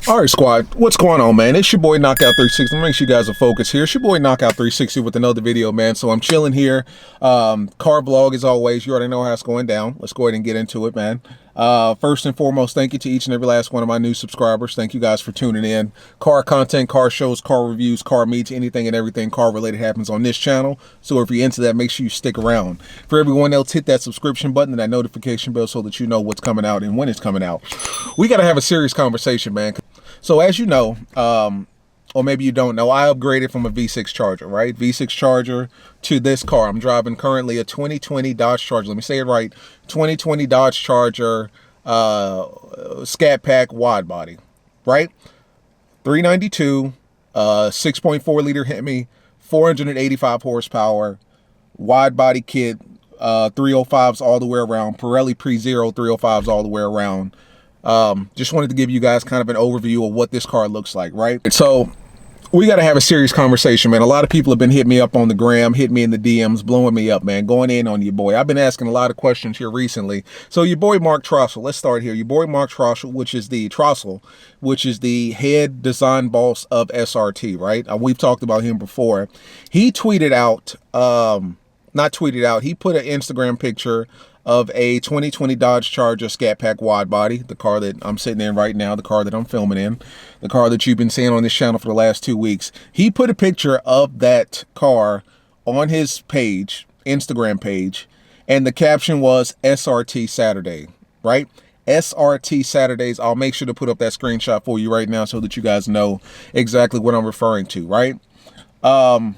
All right, squad, what's going on, man? It's your boy Knockout 360. Make sure you guys are focused here. It's your boy Knockout 360 with another video, man. So I'm chilling here. Car vlog as always. You already know how it's going down. Let's go ahead and get into it, man. First and foremost, thank you to each and every last one of my new subscribers. Thank you guys for tuning in. Car content, car shows, car reviews, car meets, anything and everything car related happens on this channel. So if you're into that, make sure you stick around. For everyone else, hit that subscription button and that notification bell so that you know what's coming out and when it's coming out. We got to have a serious conversation, man. So as you know, or maybe you don't know, I upgraded from a V6 Charger, right? V6 Charger to this car. I'm driving currently a 2020 Dodge Charger. Let me say it right. 2020 Dodge Charger Scat Pack wide body, right? 392, 6.4 liter Hemi, 485 horsepower, wide body kit, 305s all the way around, Pirelli Pre-Zero 305s all the way around. Just wanted to give you guys kind of an overview of what this car looks like, right? So we got to have a serious conversation, man. A lot of people have been hitting me up on the gram, hitting me in the DMs, blowing me up, man, going in on your boy. I've been asking a lot of questions here recently. So your boy Mark Trossel, let's start here. Your boy Mark Trossel, which is the head design boss of SRT, right? We've talked about him before. He tweeted out, he put an Instagram picture of a 2020 Dodge Charger Scat Pack wide body, the car that I'm sitting in right now, the car that I'm filming in, the car that you've been seeing on this channel for the last 2 weeks. He put a picture of that car on his page, Instagram page, and the caption was SRT Saturday, right? SRT Saturdays. I'll make sure to put up that screenshot for you right now so that you guys know exactly what I'm referring to, right? Now,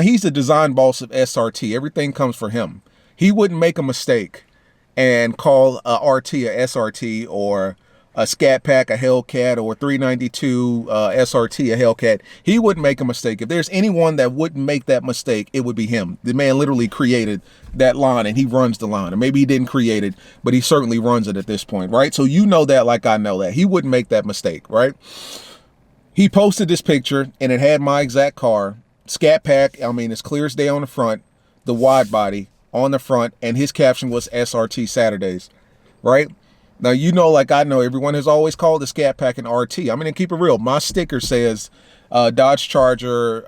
he's the design boss of SRT. Everything comes for him. He wouldn't make a mistake and call a RT a SRT or a Scat Pack a Hellcat or 392 SRT a Hellcat. He wouldn't make a mistake. If there's anyone that wouldn't make that mistake, it would be him. The man literally created that line and he runs the line. Or maybe he didn't create it, but he certainly runs it at this point, right? So you know that like I know that. He wouldn't make that mistake, right? He posted this picture and it had my exact car. Scat Pack, I mean, it's clear as day on the front, the wide body on the front, and his caption was SRT Saturdays, right? Now, you know, like I know, everyone has always called the Scat Pack an RT. I'm going to keep it real. My sticker says Dodge Charger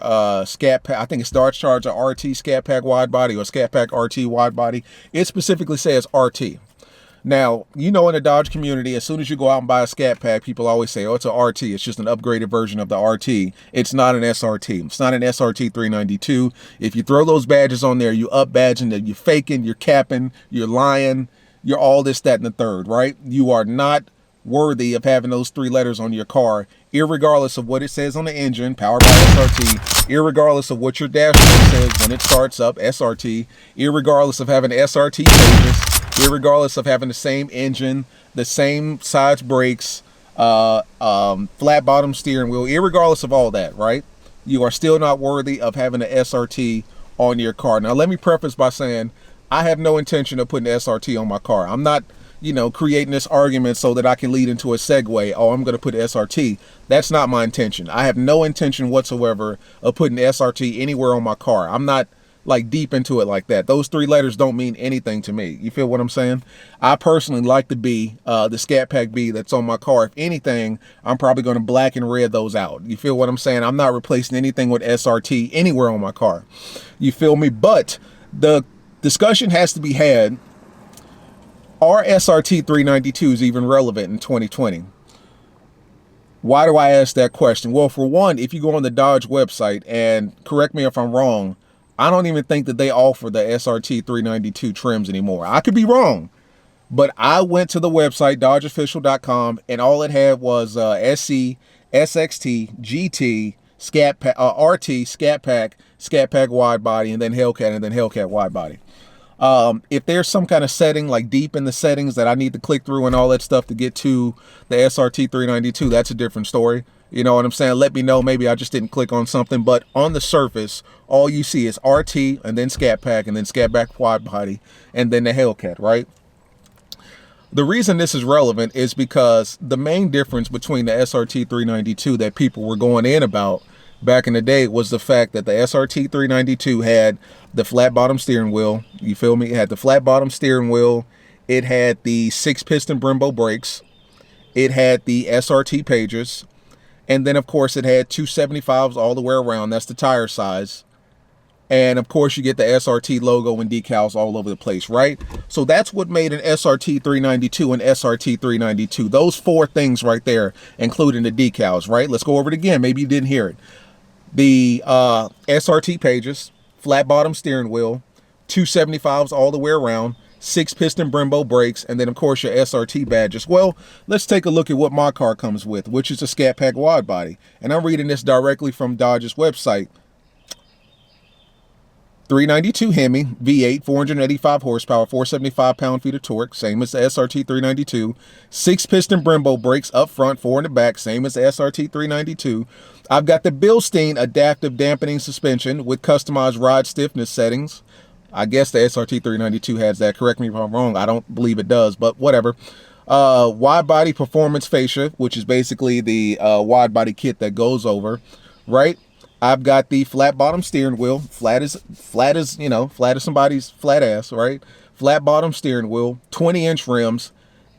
Scat Pack. I think it's Dodge Charger RT Scat Pack wide body or Scat Pack RT wide body. It specifically says RT. Now, you know, in the Dodge community, as soon as you go out and buy a Scat Pack, people always say, oh, it's an RT. It's just an upgraded version of the RT. It's not an SRT. It's not an SRT 392. If you throw those badges on there, you up badging that you're faking, you're capping, you're lying, you're all this, that, and the third, right? You are not worthy of having those 3 letters on your car, irregardless of what it says on the engine, powered by SRT, irregardless of what your dashboard says when it starts up, SRT, irregardless of having SRT pages, irregardless of having the same engine, the same size brakes, flat bottom steering wheel, irregardless of all that, right? You are still not worthy of having an SRT on your car. Now, let me preface by saying I have no intention of putting SRT on my car. I'm not, you know, creating this argument so that I can lead into a segue. Oh, I'm going to put SRT. That's not my intention. I have no intention whatsoever of putting SRT anywhere on my car. I'm not like deep into it like that. Those 3 letters don't mean anything to me. You feel what I'm saying? I personally like the B, the Scat Pack B that's on my car. If anything, I'm probably going to black and red those out. You feel what I'm saying? I'm not replacing anything with SRT anywhere on my car. You feel me? But the discussion has to be had. Are SRT 392s even relevant in 2020? Why do I ask that question? Well, for one, if you go on the Dodge website, and correct me if I'm wrong, I don't even think that they offer the SRT 392 trims anymore. I could be wrong, but I went to the website, dodgeofficial.com, and all it had was SC, SXT, GT, Scat Pack, RT, Scat Pack wide body, and then Hellcat wide body. If there's some kind of setting, like deep in the settings that I need to click through and all that stuff to get to the SRT 392, that's a different story. You know what I'm saying? Let me know. Maybe I just didn't click on something, but on the surface, all you see is RT and then Scat Pack and then Scat Pack wide body and then the Hellcat, right? The reason this is relevant is because the main difference between the SRT 392 that people were going in about back in the day was the fact that the SRT 392 had the flat bottom steering wheel. You feel me? It had the flat bottom steering wheel. It had the 6-piston Brembo brakes. it had the SRT pages, and then of course it had 275s all the way around. That's the tire size. And of course you get the SRT logo and decals all over the place, right? So that's what made an SRT 392 an SRT 392. Those four things right there, including the decals, right? Let's go over it again. Maybe you didn't hear it. The SRT pages, flat bottom steering wheel, 275s all the way around, 6-piston Brembo brakes, and then of course your SRT badges. Well, let's take a look at what my car comes with, which is a Scat Pack wide body. And I'm reading this directly from Dodge's website. 392 Hemi, V8, 485 horsepower, 475 pound-feet of torque, same as the SRT 392. 6-piston Brembo brakes up front, 4 in the back, same as the SRT 392. I've got the Bilstein adaptive dampening suspension with customized ride stiffness settings. I guess the SRT 392 has that. Correct me if I'm wrong. I don't believe it does, but whatever. Wide body performance fascia, which is basically the wide body kit that goes over, right? I've got the flat bottom steering wheel, flat as you know, flat as somebody's flat ass, right? Flat bottom steering wheel, 20-inch rims,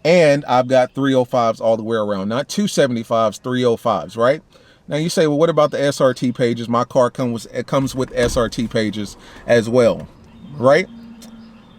and I've got 305s all the way around, not 275s, 305s, right? Now you say, well, what about the SRT pages? My car comes with SRT pages as well, right?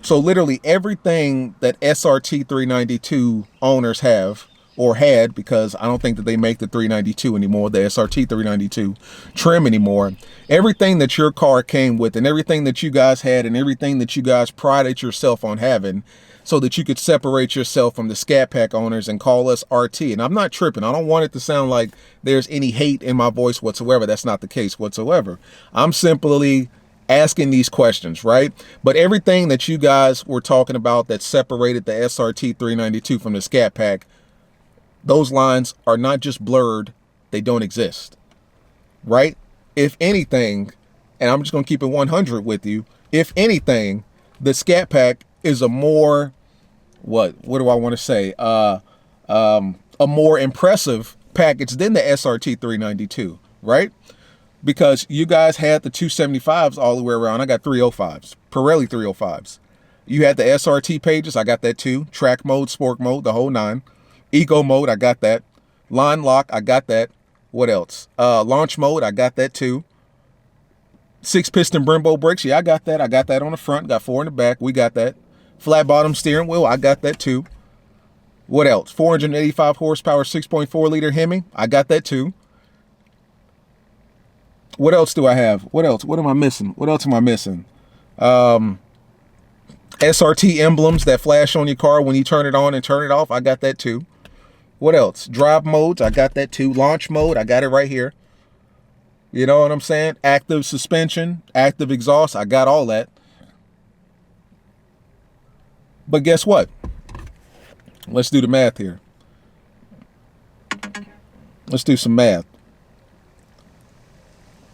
So literally everything that SRT 392 owners have, or had, because I don't think that they make the 392 anymore, the SRT 392 trim anymore. Everything that your car came with and everything that you guys had and everything that you guys prided yourself on having so that you could separate yourself from the Scat Pack owners and call us RT. And I'm not tripping. I don't want it to sound like there's any hate in my voice whatsoever. That's not the case whatsoever. I'm simply asking these questions, right? But everything that you guys were talking about that separated the SRT 392 from the Scat Pack, those lines are not just blurred, they don't exist, right? If anything, and I'm just going to keep it 100 with you, if anything, the Scat Pack is a more, what do I want to say? A more impressive package than the SRT 392, right? Because you guys had the 275s all the way around. I got 305s, Pirelli 305s. You had the SRT pages, I got that too. Track mode, sport mode, the whole nine. Eco mode, I got that. Line lock, I got that. What else? Launch mode, I got that too. 6-piston Brembo brakes, yeah, I got that. I got that on the front, got 4 in the back. We got that. Flat bottom steering wheel, I got that too. What else? 485 horsepower, 6.4 liter Hemi, I got that too. What else do I have? What else? What am I missing? What else am I missing? SRT emblems that flash on your car when you turn it on and turn it off, I got that too. What else? Drive modes, I got that too. Launch mode, I got it right here. You know what I'm saying? Active suspension, active exhaust, I got all that. But guess what? Let's do the math here. Let's do some math.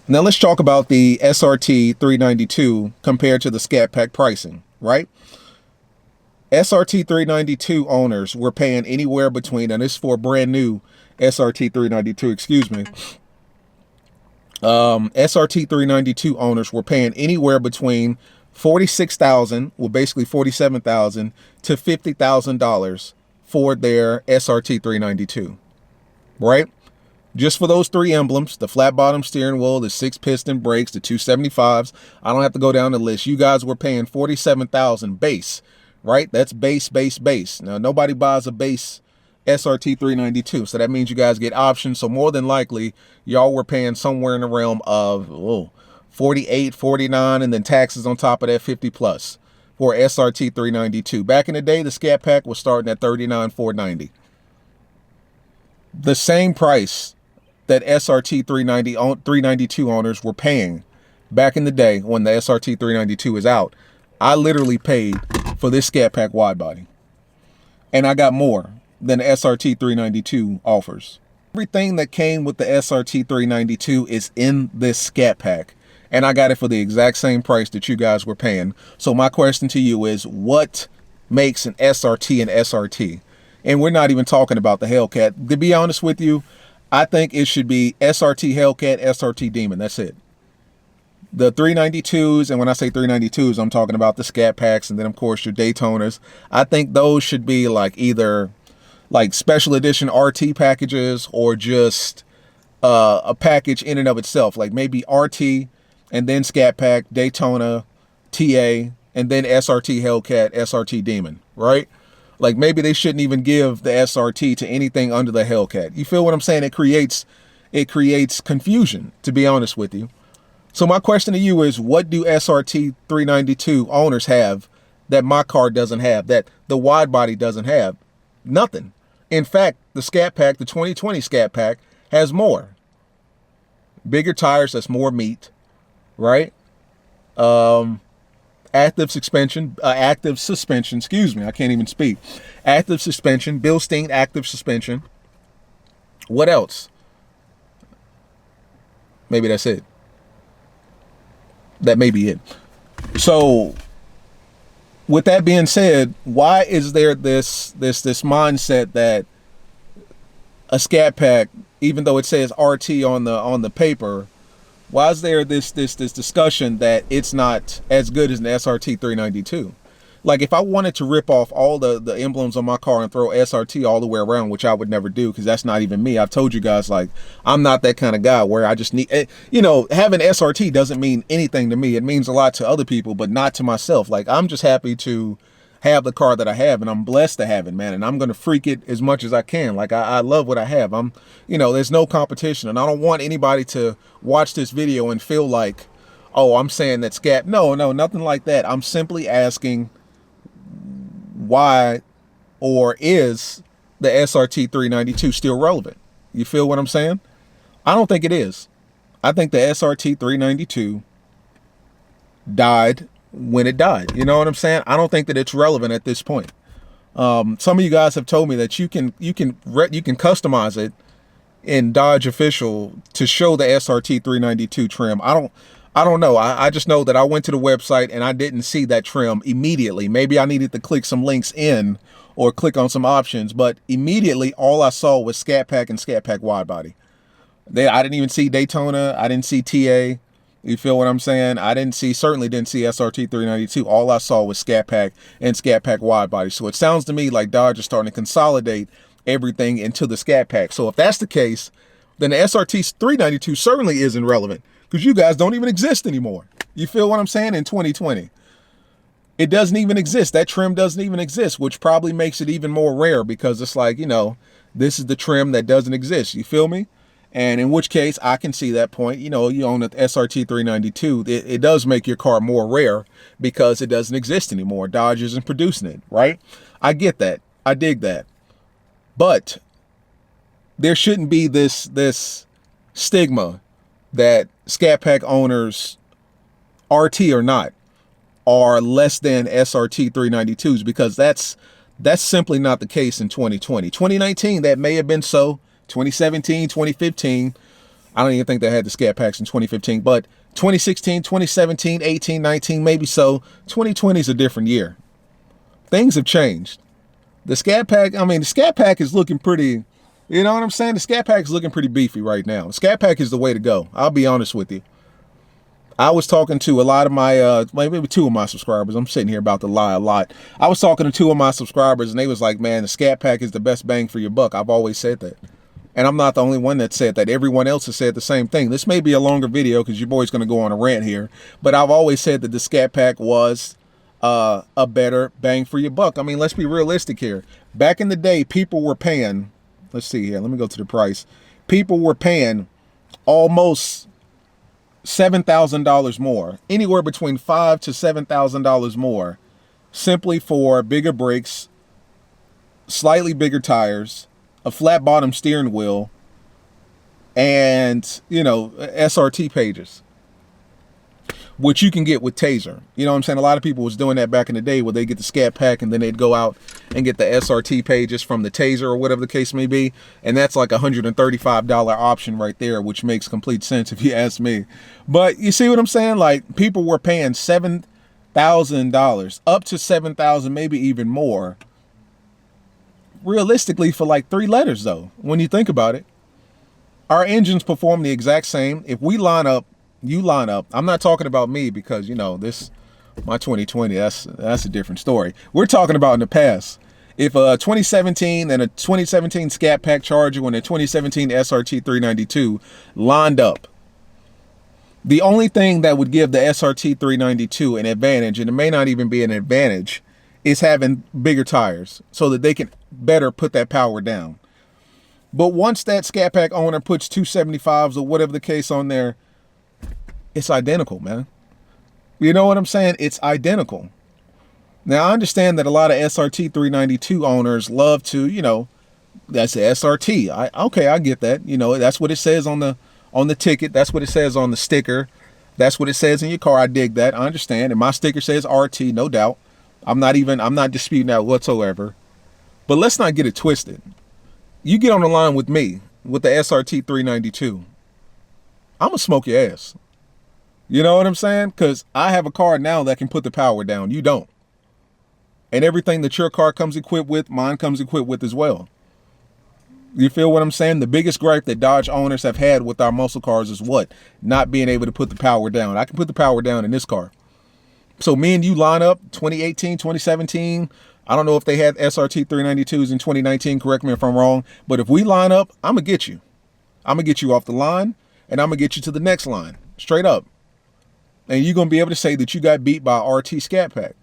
Now let's talk about the SRT 392 compared to the Scat Pack pricing, right? SRT 392 owners were paying anywhere between, and this is for a brand new SRT 392, excuse me. SRT 392 owners were paying anywhere between $46,000, well basically $47,000 to $50,000 for their SRT 392, right? Just for those 3 emblems, the flat bottom steering wheel, the 6-piston brakes, the 275s. I don't have to go down the list. You guys were paying $47,000 base, right? That's base. Now, nobody buys a base SRT 392, so that means you guys get options. So more than likely, y'all were paying somewhere in the realm of 48, 49, and then taxes on top of that 50 plus for SRT 392. Back in the day, the Scat Pack was starting at $39,490. The same price that SRT 392 owners were paying back in the day when the SRT 392 is out, I literally paid for this Scat Pack wide body. And I got more than the SRT 392 offers. Everything that came with the SRT 392 is in this Scat Pack. And I got it for the exact same price that you guys were paying. So my question to you is, what makes an SRT an SRT? And we're not even talking about the Hellcat. To be honest with you, I think it should be SRT Hellcat, SRT Demon. That's it. The 392s, and when I say 392s, I'm talking about the Scat Packs, and then of course your Daytonas. I think those should be like either like special edition RT packages, or just a package in and of itself, like maybe RT and then Scat Pack, Daytona, TA, and then SRT Hellcat, SRT Demon, right? Like maybe they shouldn't even give the SRT to anything under the Hellcat. You feel what I'm saying? It creates confusion, to be honest with you. So my question to you is, what do SRT 392 owners have that my car doesn't have, that the wide body doesn't have? Nothing. In fact, the Scat Pack, the 2020 Scat Pack, has more. Bigger tires, that's more meat, right? Active suspension, excuse me, I can't even speak. Active suspension, Bilstein active suspension. What else? Maybe that's it. That may be it. So with that being said, why is there this mindset that a Scat Pack, even though it says RT on the paper, why is there this discussion that it's not as good as an SRT 392? Like if I wanted to rip off all the emblems on my car and throw SRT all the way around, which I would never do because that's not even me. I've told you guys, like, I'm not that kind of guy where I just need, you know, having SRT doesn't mean anything to me. It means a lot to other people, but not to myself. Like, I'm just happy to have the car that I have, and I'm blessed to have it, man. And I'm going to freak it as much as I can. Like, I love what I have. You know, there's no competition, and I don't want anybody to watch this video and feel like, oh, I'm saying that Scat. No, nothing like that. I'm simply asking, why or is the SRT 392 still relevant? You feel what I'm saying? I don't think it is. I think the SRT 392 died when it died. You know what I'm saying? I don't think that it's relevant at this point. Some of you guys have told me that you can customize it in Dodge Official to show the SRT 392 trim. I don't know. I just know that I went to the website and I didn't see that trim immediately. Maybe I needed to click some links in or click on some options, but immediately all I saw was Scat Pack and Scat Pack wide body. I didn't even see Daytona. I didn't see TA. You feel what I'm saying? Certainly didn't see SRT 392. All I saw was Scat Pack and Scat Pack wide body. So it sounds to me like Dodge is starting to consolidate everything into the Scat Pack. So if that's the case, then the SRT 392 certainly isn't relevant, because you guys don't even exist anymore. You feel what I'm saying? In 2020. It doesn't even exist. That trim doesn't even exist, which probably makes it even more rare, because it's like, you know, this is the trim that doesn't exist. You feel me? And in which case, I can see that point. You know, you own an SRT 392. It does make your car more rare because it doesn't exist anymore. Dodge isn't producing it, right? I get that. I dig that. But there shouldn't be this stigma that Scat Pack owners, RT or not, are less than SRT 392s, because that's simply not the case in 2020. 2019, that may have been so. 2017, 2015, I don't even think they had the Scat Packs in 2015, but 2016, 2017, 18, 19, maybe so. 2020 is a different year. Things have changed. The Scat Pack, the Scat Pack is looking pretty, you know what I'm saying? The Scat Pack is looking pretty beefy right now. The Scat Pack is the way to go. I'll be honest with you. I was talking to a lot of my, maybe two of my subscribers. I'm sitting here about to lie a lot. I was talking to two of my subscribers, and they was like, man, the Scat Pack is the best bang for your buck. I've always said that. And I'm not the only one that said that. Everyone else has said the same thing. This may be a longer video because your boy's going to go on a rant here. But I've always said that the Scat Pack was a better bang for your buck. I mean, let's be realistic here. Back in the day, people were paying, let's see here, let me go to the price. People were paying almost $7,000 more, anywhere between $5,000 to $7,000 more, simply for bigger brakes, slightly bigger tires, a flat bottom steering wheel, and, you know, SRT pages, which you can get with Taser. You know what I'm saying? A lot of people was doing that back in the day, where they get the Scat Pack and then they'd go out and get the SRT pages from the Taser or whatever the case may be. And that's like a $135 option right there, which makes complete sense if you ask me. But you see what I'm saying? Like, people were paying $7,000, up to $7,000, maybe even more, realistically, for like 3 letters though, when you think about it. Our engines perform the exact same. If we line up, you line up. I'm not talking about me, because, you know, this, my 2020, that's a different story. We're talking about in the past. If a 2017 and a 2017 Scat Pack Charger and a 2017 SRT 392 lined up, the only thing that would give the SRT 392 an advantage, and it may not even be an advantage, is having bigger tires so that they can better put that power down. But once that Scat Pack owner puts 275s or whatever the case on there, it's identical, man. You know what I'm saying? It's identical. Now, I understand that a lot of SRT 392 owners love to, you know, that's the SRT. Okay, I get that. You know, that's what it says on the ticket. That's what it says on the sticker. That's what it says in your car. I dig that. I understand. And my sticker says RT, no doubt. I'm not disputing that whatsoever. But let's not get it twisted. You get on the line with me with the SRT 392, I'm gonna smoke your ass. You know what I'm saying? Because I have a car now that can put the power down. You don't. And everything that your car comes equipped with, mine comes equipped with as well. You feel what I'm saying? The biggest gripe that Dodge owners have had with our muscle cars is what? Not being able to put the power down. I can put the power down in this car. So me and you line up 2018, 2017. I don't know if they had SRT 392s in 2019. Correct me if I'm wrong. But if we line up, I'm going to get you. I'm going to get you off the line, and I'm going to get you to the next line. Straight up. And you're going to be able to say that you got beat by RT Scat Pack.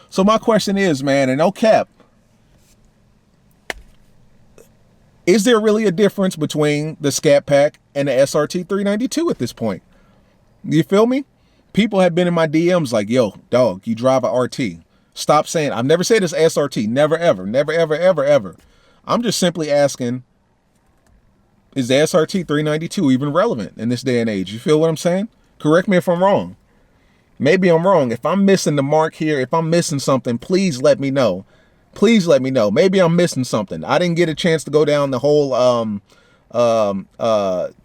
So my question is, man, and no cap, is there really a difference between the Scat Pack and the SRT 392 at this point? You feel me? People have been in my DMs like, yo, dog, you drive a RT. Stop saying, I've never said it's SRT. Never, ever, never, ever, ever, ever. I'm just simply asking, is the SRT 392 even relevant in this day and age? You feel what I'm saying? Correct me if I'm wrong. Maybe I'm wrong. If I'm missing the mark here, if I'm missing something, please let me know. Please let me know. Maybe I'm missing something. I didn't get a chance to go down the whole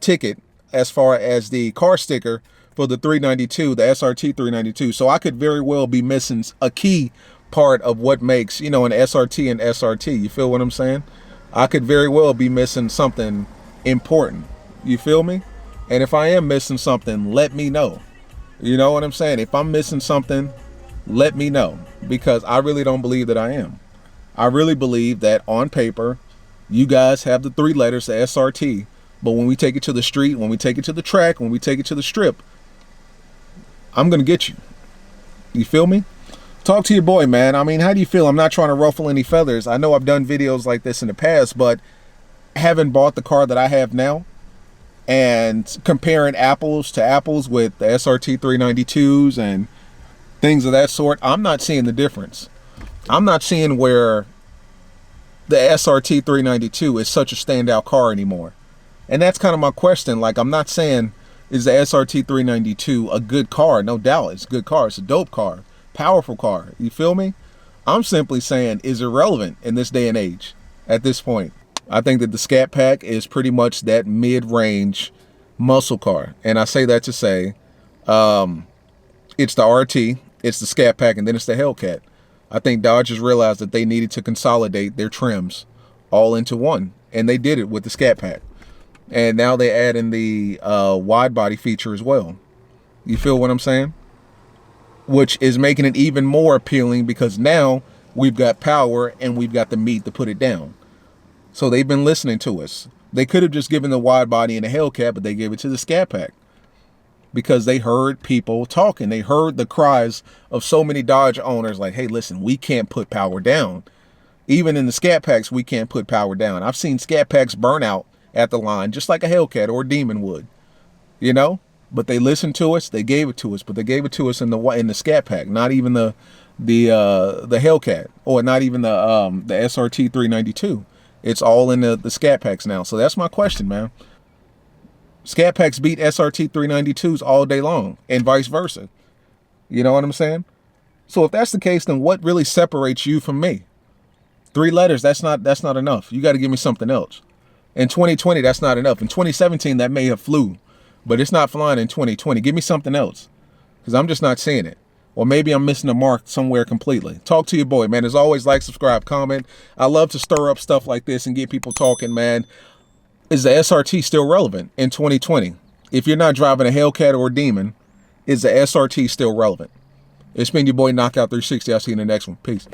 ticket as far as the car sticker for the 392, the SRT 392. So I could very well be missing a key part of what makes, you know, an SRT and SRT. You feel what I'm saying? I could very well be missing something important. You feel me? And if I am missing something, let me know. You know what I'm saying? If I'm missing something, let me know, because I really don't believe that I am. I really believe that on paper, you guys have the 3 letters, the SRT, but when we take it to the street, when we take it to the track, when we take it to the strip, I'm going to get you. You feel me? Talk to your boy, man. I mean, how do you feel? I'm not trying to ruffle any feathers. I know I've done videos like this in the past, but having bought the car that I have now, and comparing apples to apples with the SRT 392s and things of that sort, I'm not seeing the difference. I'm not seeing where the SRT 392 is such a standout car anymore. And that's kind of my question. Like, I'm not saying, is the SRT 392 a good car? No doubt, it's a good car. It's a dope car, powerful car. You feel me? I'm simply saying, is it relevant in this day and age at this point? I think that the Scat Pack is pretty much that mid-range muscle car. And I say that to say, it's the RT, it's the Scat Pack, and then it's the Hellcat. I think Dodge has realized that they needed to consolidate their trims all into one. And they did it with the Scat Pack. And now they add in the wide body feature as well. You feel what I'm saying? Which is making it even more appealing, because now we've got power and we've got the meat to put it down. So they've been listening to us. They could have just given the wide body and the Hellcat, but they gave it to the Scat Pack because they heard people talking. They heard the cries of so many Dodge owners like, hey, listen, we can't put power down. Even in the Scat Packs, we can't put power down. I've seen Scat Packs burn out at the line just like a Hellcat or a Demon would, you know? But they listened to us. They gave it to us, but they gave it to us in the Scat Pack, not even the Hellcat, or not even the SRT 392. It's all in the Scat Packs now. So that's my question, man. Scat Packs beat SRT 392s all day long, and vice versa. You know what I'm saying? So if that's the case, then what really separates you from me? 3 letters, that's not enough. You got to give me something else. In 2020, that's not enough. In 2017, that may have flew, but it's not flying in 2020. Give me something else, because I'm just not seeing it. Or maybe I'm missing the mark somewhere completely. Talk to your boy, man. As always, like, subscribe, comment. I love to stir up stuff like this and get people talking, man. Is the SRT still relevant in 2020? If you're not driving a Hellcat or a Demon, is the SRT still relevant? It's been your boy Knockout 360. I'll see you in the next one. Peace.